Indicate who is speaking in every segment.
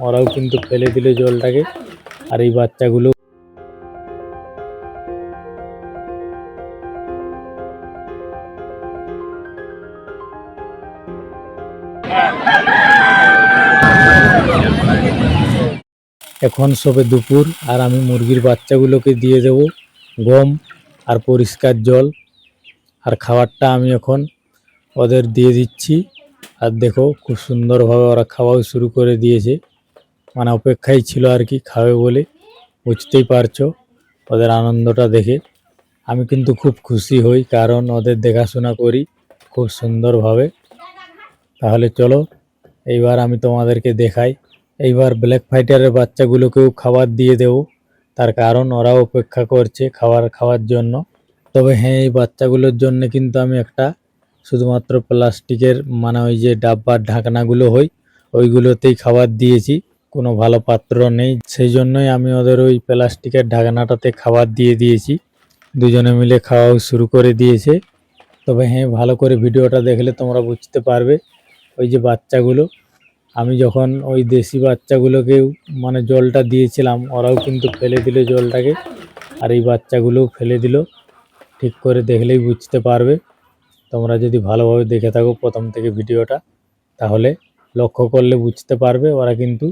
Speaker 1: ওরাও কিন্তু ফেলে দিল জলটাকে। আর এই বাচ্চাগুলো এখন সবে দুপুর, আর আমি মুরগির বাচ্চাগুলোকে দিয়ে দেব গম আর পরিষ্কার জল। আর খাবারটা আমি এখন ওদের দিয়ে দিচ্ছি। আর দেখো খুব সুন্দরভাবে ওরা খাওয়াও শুরু করে দিয়েছে, মানে অপেক্ষায় ছিল আর কি খাবে বলে। বুঝতেই পারছো ওদের আনন্দটা দেখে। আমি কিন্তু খুব খুশি হই, কারণ ওদের দেখাশোনা করি খুব সুন্দরভাবে। তাহলে চলো এইবার আমি তোমাদেরকে দেখাই। এইবার ব্ল্যাক ফাইটারের বাচ্চাগুলোকেও খাবার দিয়ে দেব, তার কারণ ওরাও অপেক্ষা করছে খাবার খাওয়ার জন্য। তবে হ্যাঁ, এই বাচ্চাগুলোর জন্য কিন্তু আমি একটা শুধুমাত্র প্লাস্টিকের, মানে ওই যে ডাব্বার ঢাকনাগুলো হয় ওইগুলোতেই খাবার দিয়েছি, কোনো ভালো পাত্র নেই। সেই জন্যই আমি ওদের ওই প্লাস্টিকের ঢাকনাটাতে খাবার দিয়ে দিয়েছি। দুজনে মিলে খাওয়াও শুরু করে দিয়েছে। তবে হ্যাঁ, ভালো করে ভিডিওটা দেখলে তোমরা বুঝতে পারবে ওই যে বাচ্চাগুলো, আমি যখন ওই দেশি বাচ্চাগুলোকেও মানে জলটা দিয়েছিলাম, ওরাও কিন্তু ফেলে দিল জলটাকে। আর এই বাচ্চাগুলোও ফেলে দিল। ঠিক করে দেখলেই বুঝতে পারবে, তোমরা যদি ভালোভাবে দেখে থাকো প্রথম থেকে ভিডিওটা, তাহলে লক্ষ্য করলে বুঝতে পারবে ওরা কিন্তু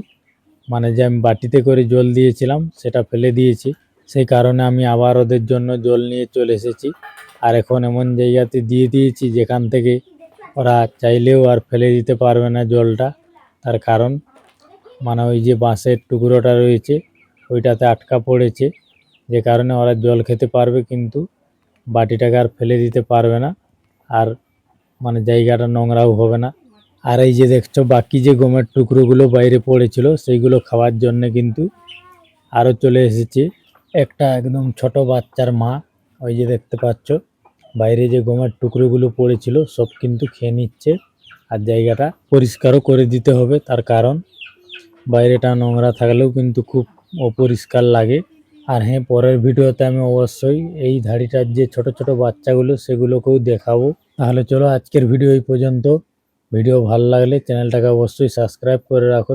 Speaker 1: মানে যে আমি বাটিতে করে জল দিয়েছিলাম সেটা ফেলে দিয়েছি। সেই কারণে আমি আবার ওদের জন্য জল নিয়ে চলে এসেছি। আর এখন এমন জায়গাতে দিয়ে দিয়েছি যেখান থেকে ওরা চাইলেও আর ফেলে দিতে পারবে না জলটা। তার কারণ মানে ওই যে বাঁশের টুকরোটা রয়েছে ওইটাতে আটকা পড়েছে, যে কারণে ওরা জল খেতে পারবে, কিন্তু বাটিটাকে আর ফেলে দিতে পারবে না। আর মানে জায়গাটা নোংরাও হবে না। আর এই যে দেখছো বাকি যে গমের টুকরোগুলো বাইরে পড়েছিল সেইগুলো খাওয়ার জন্য কিন্তু আরও চলে এসেছে একটা একদম ছোট বাচ্চার মা। ওই যে দেখতে পাচ্ছ বাইরে যে গমের টুকরোগুলো পড়েছিল সব কিন্তু খেয়ে নিচ্ছে। আর জায়গাটা পরিষ্কারও করে দিতে হবে, তার কারণ বাইরেটা নোংরা থাকলেও কিন্তু খুব অপরিষ্কার লাগে। আর হ্যাঁ, পরের ভিডিওতে আমি অবশ্যই এই ধাড়িটার যে ছোট ছোট বাচ্চাগুলো সেগুলোকেও দেখাবো। তাহলে চলো আজকের ভিডিও এই পর্যন্ত। ভিডিও ভালো লাগলে চ্যানেলটাকে অবশ্যই সাবস্ক্রাইব করে রাখো।